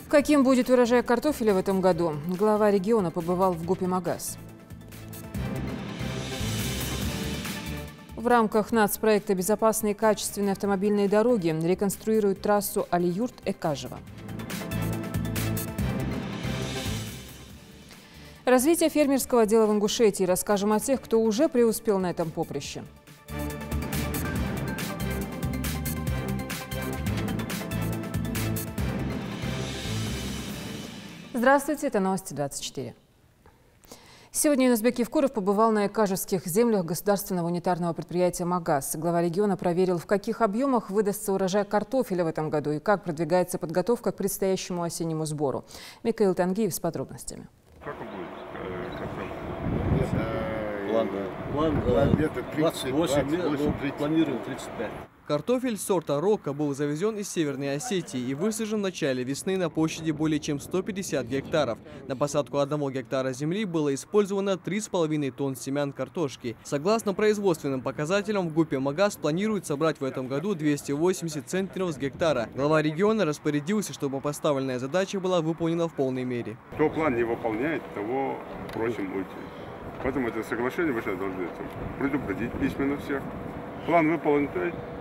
Каким будет урожай картофеля в этом году? Глава региона побывал в ГУПе «Магаз». В рамках нацпроекта «Безопасные и качественные автомобильные дороги» реконструируют трассу Алиюрт-Экажево. Развитие фермерского дела в Ингушетии. Расскажем о тех, кто уже преуспел на этом поприще. Здравствуйте, это новости 24. Сегодня Юнусбек Евкуров побывал на экажевских землях государственного унитарного предприятия «Магаз». Глава региона проверил, в каких объемах выдастся урожай картофеля в этом году и как продвигается подготовка к предстоящему осеннему сбору. Микаил Тангиев с подробностями. Как он будет? План где-то 28 лет, планируем 35. Картофель сорта Рока был завезен из Северной Осетии и высажен в начале весны на площади более чем 150 гектаров. На посадку 1 гектара земли было использовано 3,5 тонн семян картошки. Согласно производственным показателям, в ГУПе «Магаз» планирует собрать в этом году 280 центнеров с гектара. Глава региона распорядился, чтобы поставленная задача была выполнена в полной мере. Кто план не выполняет, того просим уйти. Поэтому это соглашение вы сейчас должны предупредить письменно всех. План выполнен,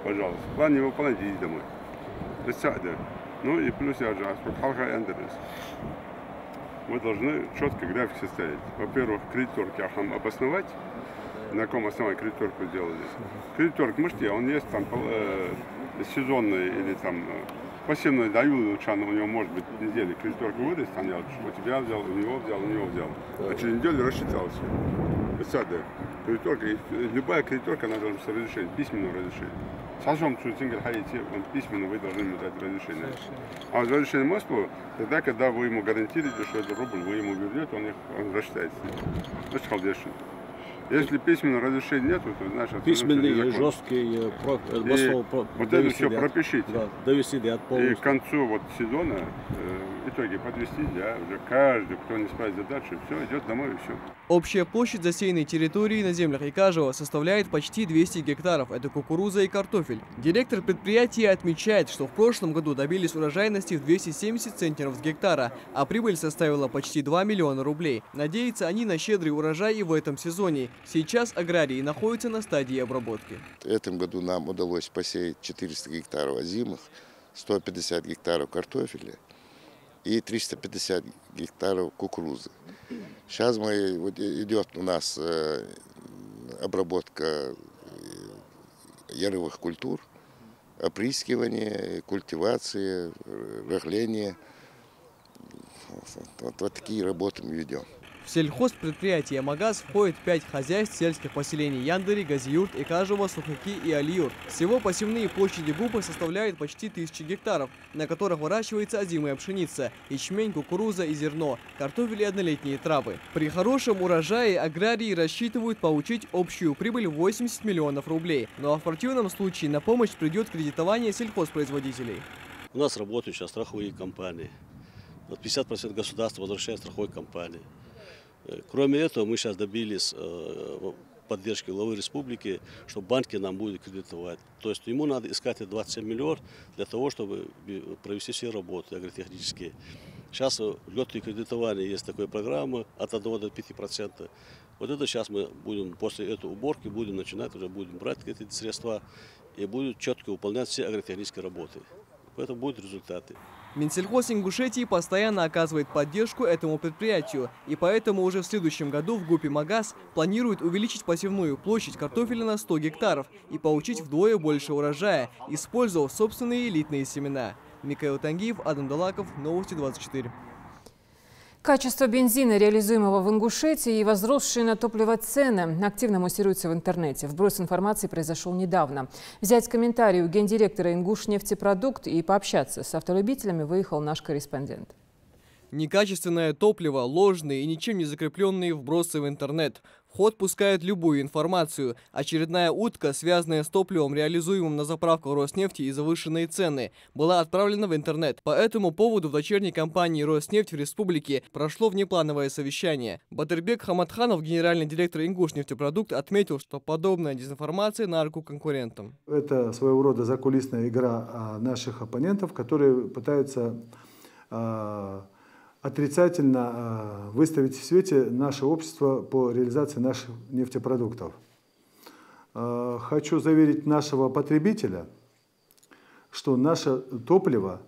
пожалуйста. План не выполнен, идите домой. Ну и плюс мы должны четко график составить. Во-первых, кредиторки обосновать, на каком основании кредиторку сделали. Кредиторк мышки, он есть там сезонный или там пассивный даю, у него может быть недели кредиторку выдаст, там я у тебя взял, у него взял. А через неделю рассчитался. Кредиторка, любая кредиторка, она должна разрешить, письменное разрешение. Сажом письменно вы должны ему дать разрешение. А разрешение Москву, тогда, когда вы ему гарантируете, что это рубль, вы ему вернете, он рассчитается. Значит, халдешин. Если письменного разрешения нет, то значит... Письменный, жесткий, вот это все пропишите. Да, довести до и к концу сезона итоги подвести, уже каждый, кто не справит задачу, все, идет домой и все. Общая площадь засеянной территории на землях Экажева составляет почти 200 гектаров. Это кукуруза и картофель. Директор предприятия отмечает, что в прошлом году добились урожайности в 270 центнеров с гектара, а прибыль составила почти 2 миллиона рублей. Надеются они на щедрый урожай и в этом сезоне. Сейчас аграрии находятся на стадии обработки. В этом году нам удалось посеять 400 гектаров озимых, 150 гектаров картофеля и 350 гектаров кукурузы. Сейчас идет у нас обработка яровых культур, опрыскивание, культивация, рыхление. Вот такие работы мы ведем. В сельхозпредприятие «Магаз» входит 5 хозяйств сельских поселений Яндыри, Газиюрт, Экажево, Сухаки и Алиюрт. Всего посевные площади ГУПа составляют почти 1000 гектаров, на которых выращивается озимая пшеница, ячмень, кукуруза и зерно, картофель и однолетние травы. При хорошем урожае аграрии рассчитывают получить общую прибыль в 80 миллионов рублей. Ну а в противном случае на помощь придет кредитование сельхозпроизводителей. У нас работают сейчас страховые компании. 50% государства возвращает страховой компании. Кроме этого, мы сейчас добились поддержки главы республики, что банки нам будут кредитовать. То есть ему надо искать 27 миллионов для того, чтобы провести все работы агротехнические. Сейчас в льготное кредитование есть такая программа от 1 до 5%. Вот это сейчас мы будем, после этой уборки, будем начинать, уже будем брать эти средства и будем четко выполнять все агротехнические работы. Поэтому будут результаты. Минсельхоз Ингушетии постоянно оказывает поддержку этому предприятию, и поэтому уже в следующем году в ГУПе «Магаз» планирует увеличить посевную площадь картофеля на 100 гектаров и получить вдвое больше урожая, использовав собственные элитные семена. Микаил Тангиев, Адам Далаков, Новости 24. Качество бензина, реализуемого в Ингушетии, и возросшие на топливо цены активно муссируются в интернете. Вброс информации произошел недавно. Взять комментарий у гендиректора «Ингушнефтепродукт» и пообщаться с автолюбителями выехал наш корреспондент. Некачественное топливо, ложные и ничем не закрепленные вбросы в интернет. В ход пускают любую информацию. Очередная утка, связанная с топливом, реализуемым на заправках Роснефти, и завышенные цены, была отправлена в интернет. По этому поводу в дочерней компании «Роснефть» в республике прошло внеплановое совещание. Батырбек Хаматханов, генеральный директор «Ингушнефтепродукт», отметил, что подобная дезинформация на руку конкурентам. Это своего рода закулисная игра наших оппонентов, которые пытаются отрицательно выставить в свете наше общество по реализации наших нефтепродуктов. Хочу заверить нашего потребителя, что наше топливо,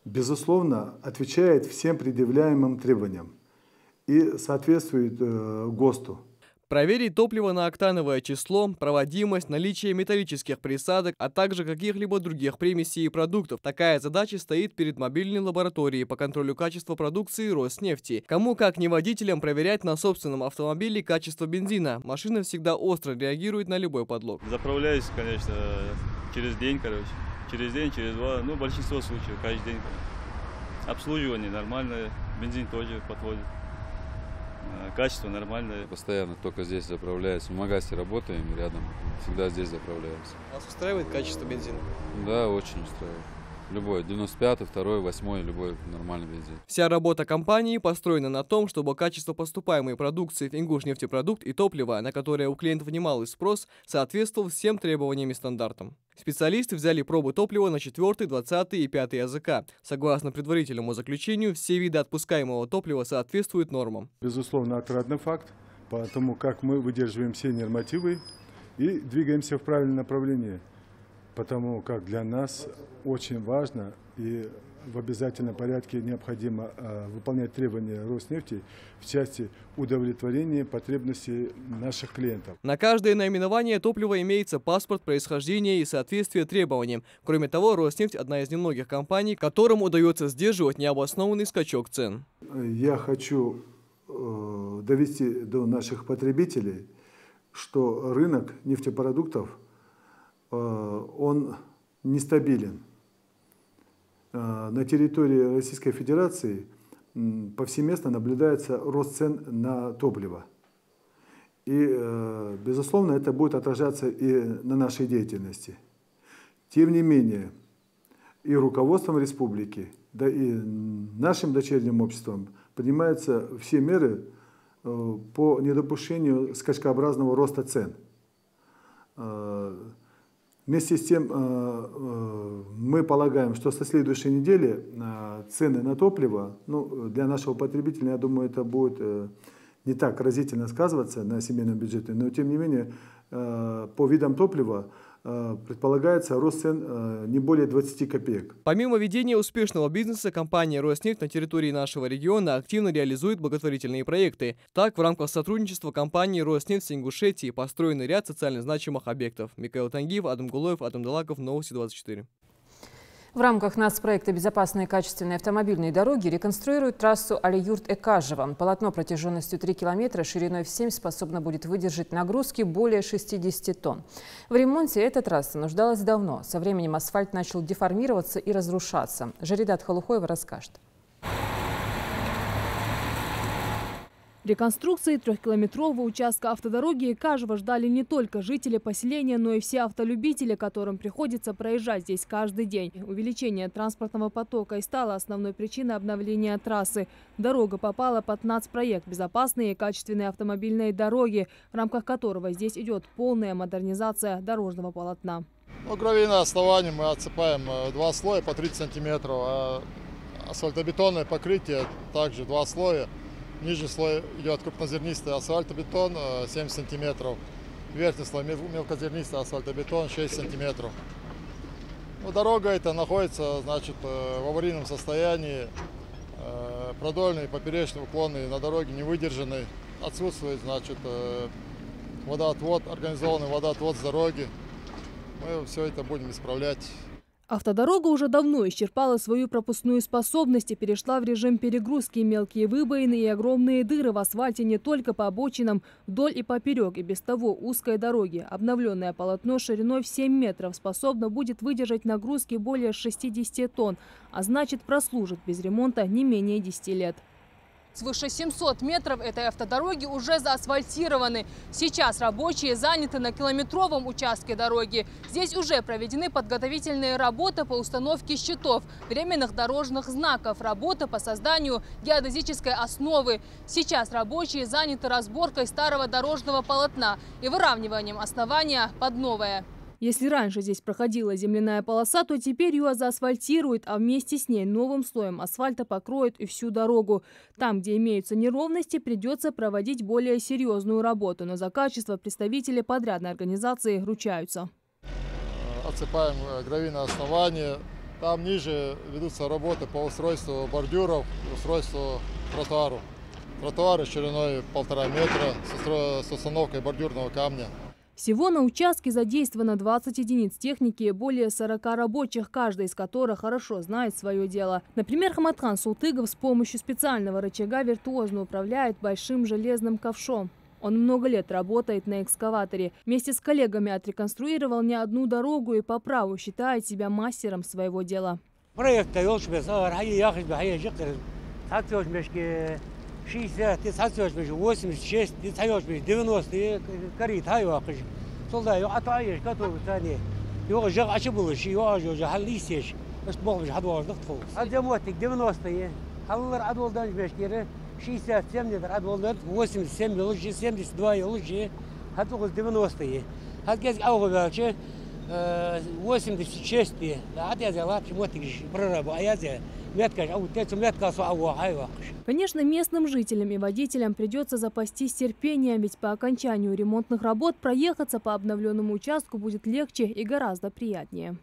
безусловно, отвечает всем предъявляемым требованиям и соответствует ГОСТу. Проверить топливо на октановое число, проводимость, наличие металлических присадок, а также каких-либо других примесей и продуктов. Такая задача стоит перед мобильной лабораторией по контролю качества продукции Роснефти. Кому как не водителям проверять на собственном автомобиле качество бензина. Машина всегда остро реагирует на любой подлог. Заправляюсь, конечно, через день, через день, через два, ну, большинство случаев, каждый день. Обслуживание нормальное, бензин тоже подводит. Качество нормальное. Постоянно только здесь заправляюсь. В Магасе работаем рядом, всегда здесь заправляемся. Вас устраивает качество бензина? Да, очень устраивает. Любой, 95-й, 2-й, 8-й, любой нормальный бензин. Вся работа компании построена на том, чтобы качество поступаемой продукции в Ингушнефтепродукт и топлива, на которое у клиентов немалый спрос, соответствовал всем требованиям и стандартам. Специалисты взяли пробы топлива на 4-й, 20-й и 5-й АЗК. Согласно предварительному заключению, все виды отпускаемого топлива соответствуют нормам. Безусловно, отрадный факт, потому как мы выдерживаем все нормативы и двигаемся в правильном направлении. Потому как для нас очень важно и в обязательном порядке необходимо выполнять требования Роснефти в части удовлетворения потребностей наших клиентов. На каждое наименование топлива имеется паспорт происхождения и соответствие требованиям. Кроме того, Роснефть – одна из немногих компаний, которым удается сдерживать необоснованный скачок цен. Я хочу довести до наших потребителей, что рынок нефтепродуктов он нестабилен. На территории Российской Федерации повсеместно наблюдается рост цен на топливо. И, безусловно, это будет отражаться и на нашей деятельности. Тем не менее, и руководством республики, да и нашим дочерним обществом принимаются все меры по недопущению скачкообразного роста цен. Вместе с тем мы полагаем, что со следующей недели цены на топливо, для нашего потребителя, я думаю, это будет не так разительно сказываться на семейном бюджете, но тем не менее по видам топлива предполагается рост цен не более 20 копеек. Помимо ведения успешного бизнеса, компания «Роснефть» на территории нашего региона активно реализует благотворительные проекты. Так, в рамках сотрудничества компании «Роснефть» с Ингушетией построен ряд социально значимых объектов. Микаил Тангиев, Адам Гулоев, Адам Далаков, Новости 24. В рамках нацпроекта «Безопасные и качественные автомобильные дороги» реконструируют трассу Алиюрт-Экажево. Полотно протяженностью 3 километра, шириной в 7 способно будет выдержать нагрузки более 60 тонн. В ремонте эта трасса нуждалась давно. Со временем асфальт начал деформироваться и разрушаться. Жаридат Халухоева расскажет. Реконструкции 3-километрового участка автодороги Экажево ждали не только жители поселения, но и все автолюбители, которым приходится проезжать здесь каждый день. Увеличение транспортного потока и стало основной причиной обновления трассы. Дорога попала под нацпроект «Безопасные и качественные автомобильные дороги», в рамках которого здесь идет полная модернизация дорожного полотна. Гравийное основание мы отсыпаем 2 слоя по 30 сантиметров, а асфальтобетонное покрытие также 2 слоя. Нижний слой идет крупнозернистый асфальтобетон 7 сантиметров. Верхний слой мелкозернистый асфальтобетон 6 сантиметров. Дорога эта находится, в аварийном состоянии. Продольные и поперечные уклоны на дороге не выдержаны. Отсутствует, водоотвод, организованный водоотвод с дороги. Мы все это будем исправлять. Автодорога уже давно исчерпала свою пропускную способность и перешла в режим перегрузки. Мелкие выбоины и огромные дыры в асфальте не только по обочинам, вдоль и поперек и без того узкой дороги. Обновленное полотно шириной в 7 метров способно будет выдержать нагрузки более 60 тонн, а значит прослужит без ремонта не менее 10 лет. Свыше 700 метров этой автодороги уже заасфальтированы. Сейчас рабочие заняты на километровом участке дороги. Здесь уже проведены подготовительные работы по установке щитов, временных дорожных знаков, работа по созданию геодезической основы. Сейчас рабочие заняты разборкой старого дорожного полотна и выравниванием основания под новое. Если раньше здесь проходила земляная полоса, то теперь ее заасфальтируют, а вместе с ней новым слоем асфальта покроют и всю дорогу. Там, где имеются неровности, придется проводить более серьезную работу, но за качество представители подрядной организации ручаются. Отсыпаем гравийное основание. Там ниже ведутся работы по устройству бордюров, устройству тротуару. Тротуары шириной 1,5 метра с установкой бордюрного камня. Всего на участке задействовано 20 единиц техники и более 40 рабочих, каждый из которых хорошо знает свое дело. Например, Хаматхан Султыгов с помощью специального рычага виртуозно управляет большим железным ковшом. Он много лет работает на экскаваторе. Вместе с коллегами отреконструировал не одну дорогу и по праву считает себя мастером своего дела. Проект 60, 86, 90, корит, солдаты, а то есть готовы они. Его же ошибало, его же халисеш, бог же хадвар дохтул. А демотик 90-е, халлар адвал данжбешкире, 60, 70, адвал 87, лучше 72, лучше, хатвал 90-е. Хатгез аугаваче 86, а я взяла мотик прорабу, а я взяла. Конечно, местным жителям и водителям придется запастись терпением, ведь по окончанию ремонтных работ проехаться по обновленному участку будет легче и гораздо приятнее.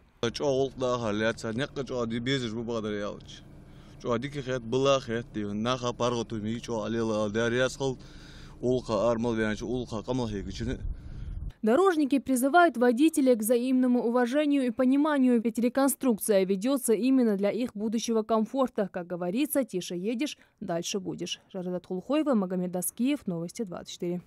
Дорожники призывают водителей к взаимному уважению и пониманию, ведь реконструкция ведется именно для их будущего комфорта. Как говорится, тише едешь, дальше будешь. Жарадат Хулхоева, Магомед Даскиев, Новости 24.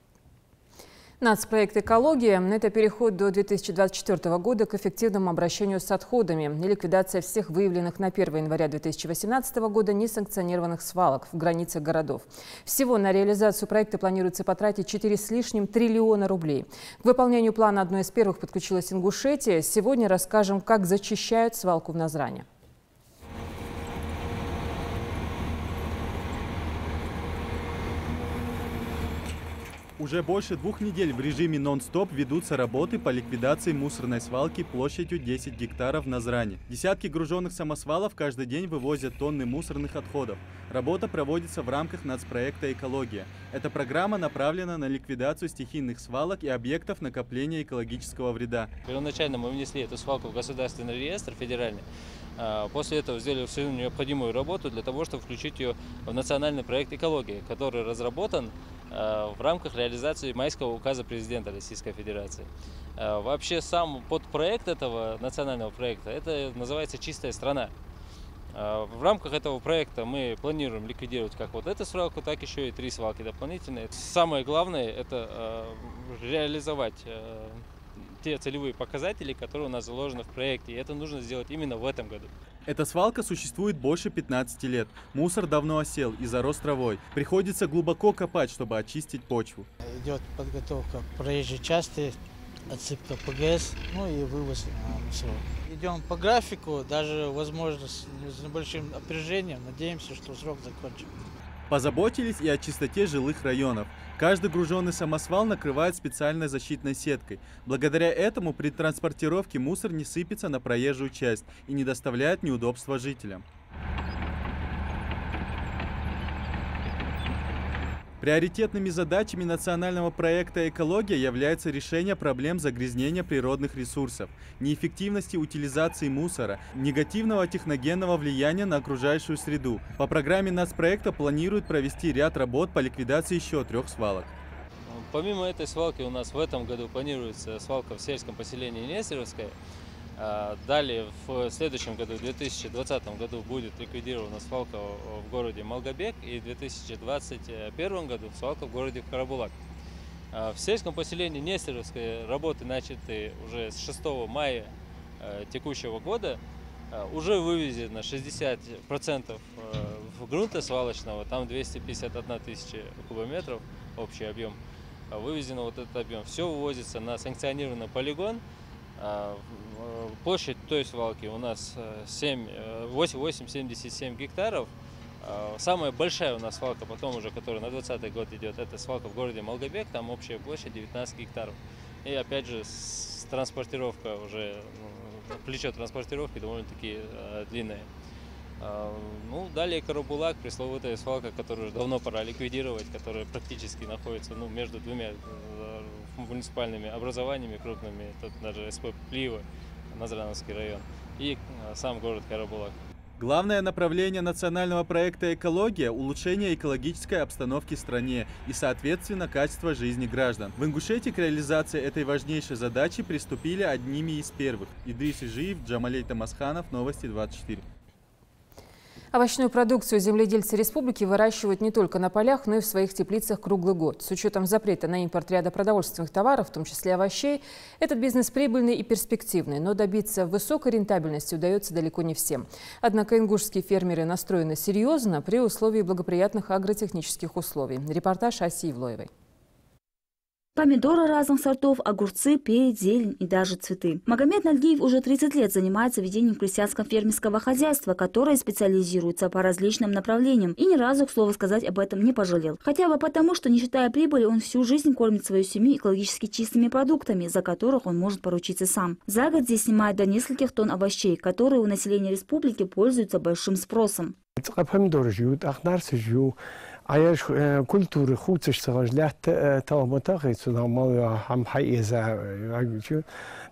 Нацпроект «Экология» – это переход до 2024 года к эффективному обращению с отходами и ликвидация всех выявленных на 1 января 2018 года несанкционированных свалок в границах городов. Всего на реализацию проекта планируется потратить 4 с лишним триллиона рублей. К выполнению плана одной из первых подключилась Ингушетия. Сегодня расскажем, как зачищают свалку в Назране. Уже больше 2 недель в режиме нон-стоп ведутся работы по ликвидации мусорной свалки площадью 10 гектаров в Назране. Десятки груженных самосвалов каждый день вывозят тонны мусорных отходов. Работа проводится в рамках нацпроекта «Экология». Эта программа направлена на ликвидацию стихийных свалок и объектов накопления экологического вреда. Первоначально мы внесли эту свалку в государственный реестр федеральный. После этого сделали всю необходимую работу для того, чтобы включить ее в национальный проект «Экология», который разработан в рамках реализации майского указа президента Российской Федерации. Вообще сам подпроект этого национального проекта, это называется «Чистая страна». В рамках этого проекта мы планируем ликвидировать как вот эту свалку, так еще и 3 свалки дополнительные. Самое главное – это реализовать те целевые показатели, которые у нас заложены в проекте. И это нужно сделать именно в этом году. Эта свалка существует больше 15 лет. Мусор давно осел и зарос травой. Приходится глубоко копать, чтобы очистить почву. Идет подготовка проезжей части, отсыпка ПГС, ну и вывоз мусора. Идем по графику, даже возможно с небольшим напряжением. Надеемся, что срок закончим. Позаботились и о чистоте жилых районов. Каждый груженный самосвал накрывает специальной защитной сеткой. Благодаря этому при транспортировке мусор не сыпется на проезжую часть и не доставляет неудобства жителям. Приоритетными задачами национального проекта «Экология» является решение проблем загрязнения природных ресурсов, неэффективности утилизации мусора, негативного техногенного влияния на окружающую среду. По программе нацпроекта планируют провести ряд работ по ликвидации еще 3 свалок. Помимо этой свалки у нас в этом году планируется свалка в сельском поселении Нестеровское. Далее в следующем году, в 2020 году, будет ликвидирована свалка в городе Малгобек, и в 2021 году свалка в городе Карабулак. В сельском поселении Нестеровское работы начаты уже с 6 мая текущего года. Уже вывезено 60% грунта свалочного, там 251 тысяча кубометров общий объем. Вывезено вот этот объем. Все вывозится на санкционированный полигон. Площадь той свалки у нас 8,77 гектаров. Самая большая у нас свалка, потом уже, которая на 2020 год идет, это свалка в городе Малгобек, там общая площадь 19 гектаров. И опять же, транспортировка уже, плечо транспортировки довольно-таки длинное. Ну, далее Карабулак, пресловутая свалка, которую давно пора ликвидировать, которая практически находится между двумя муниципальными образованиями крупными, тут даже СП Плива, Назрановский район, и сам город Карабулак. Главное направление национального проекта «Экология» – улучшение экологической обстановки в стране и, соответственно, качество жизни граждан. В Ингушетии к реализации этой важнейшей задачи приступили одними из первых. Идрис Ижиев, Джамалей Тамасханов, Новости 24. Овощную продукцию земледельцы республики выращивают не только на полях, но и в своих теплицах круглый год. С учетом запрета на импорт ряда продовольственных товаров, в том числе овощей, этот бизнес прибыльный и перспективный, но добиться высокой рентабельности удается далеко не всем. Однако ингушские фермеры настроены серьезно при условии благоприятных агротехнических условий. Репортаж Аси Ивлоевой. Помидоры разных сортов, огурцы, перец, зелень и даже цветы. Магомед Нальгиев уже 30 лет занимается ведением крестьянского фермерского хозяйства, которое специализируется по различным направлениям. И ни разу, к слову сказать, об этом не пожалел. Хотя бы потому, что, не считая прибыли, он всю жизнь кормит свою семью экологически чистыми продуктами, за которых он может поручиться сам. За год здесь снимают до нескольких тонн овощей, которые у населения республики пользуются большим спросом. Аяш культуры худших сложлят талмотах и сунамал хамхайза агучу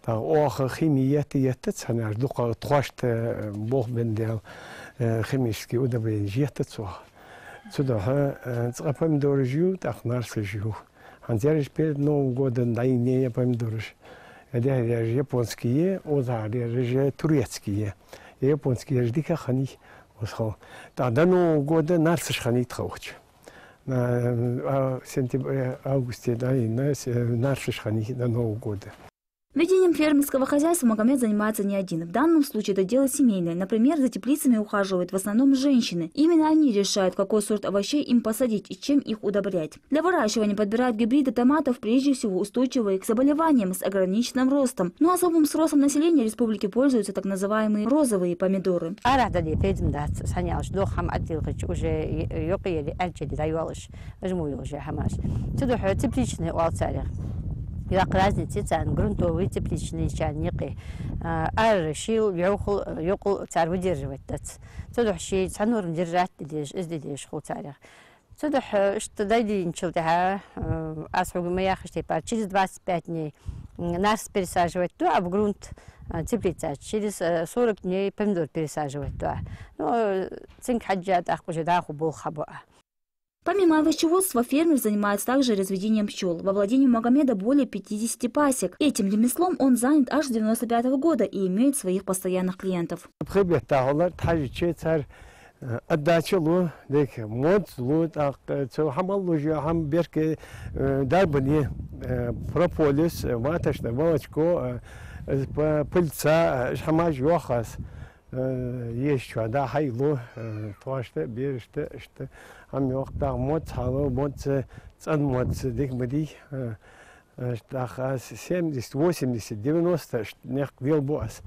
та ох химият ятт санаж дука твашт бог бендел химические удобрения ятцо сюда помидоржу так нарсжу анзерж перед Новым годом дайне помидорж это японские озари турецкие японские ждика хани восхо та до Нового года нарсж хани тхауч в сентябре, августе, да, и на до Нового года. Ведением фермерского хозяйства Магомед занимается не один. В данном случае это дело семейное. Например, за теплицами ухаживают в основном женщины. Именно они решают, какой сорт овощей им посадить и чем их удобрять. Для выращивания подбирают гибриды томатов, прежде всего устойчивые к заболеваниям с ограниченным ростом. Но особым спросом населения республики пользуются так называемые розовые помидоры. يلاقي لازم تيتان грунтовый тепличный чайники аршил يقول تعرف دير جوات تدح شيء تنور مدرجات ديش ازديش خو تعرف تدح اشتدايدي نشلتها асхуг мы яхште по через 25 дней нас пересаживать то, а в грунт теплица через 40 дней помидор пересаживать то. Ну цинк хаджат ахкуже даху был хаба. Помимо овощеводства, фермер занимается также разведением пчел. Во владении Магомеда более 50 пасек. Этим ремеслом он занят аж с 95 года и имеет своих постоянных клиентов. الداشلو ذيك موت زلود تو حمل لجوا هم بيرك داربني بروبوليس ما تشنا موتكو بلتسا حماج يوخس يشوا دا حيلو تواشته بيرشته اشته هم يوختا موت حلو موت صن موت ديك مدي اشتا 70 80 90 نخ вел бос.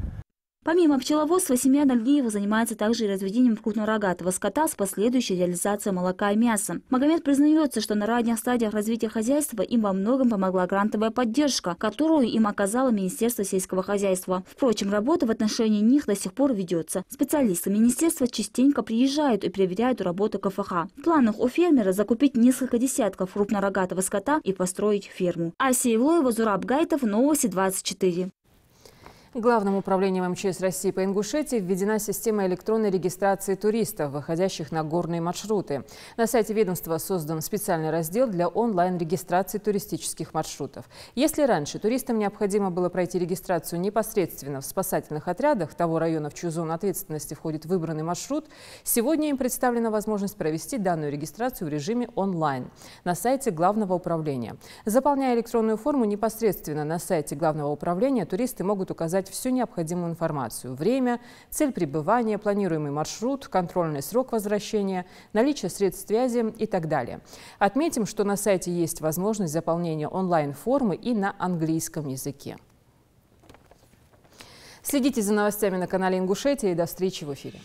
Помимо пчеловодства, семья Нальгиева занимается также и разведением крупнорогатого скота с последующей реализацией молока и мяса. Магомед признается, что на ранних стадиях развития хозяйства им во многом помогла грантовая поддержка, которую им оказало Министерство сельского хозяйства. Впрочем, работа в отношении них до сих пор ведется. Специалисты министерства частенько приезжают и проверяют работу КФХ. В планах у фермера закупить несколько десятков крупнорогатого скота и построить ферму. Ася Ивлоева, Зураб Гайтов, Новости 24. Главным управлением МЧС России по Ингушетии введена система электронной регистрации туристов, выходящих на горные маршруты. На сайте ведомства создан специальный раздел для онлайн-регистрации туристических маршрутов. Если раньше туристам необходимо было пройти регистрацию непосредственно в спасательных отрядах того района, в чью зону ответственности входит выбранный маршрут, сегодня им представлена возможность провести данную регистрацию в режиме онлайн на сайте Главного управления. Заполняя электронную форму непосредственно на сайте Главного управления, туристы могут указать всю необходимую информацию: время, цель пребывания, планируемый маршрут, контрольный срок возвращения, наличие средств связи и так далее. Отметим, что на сайте есть возможность заполнения онлайн-формы и на английском языке. Следите за новостями на канале Ингушетия и до встречи в эфире.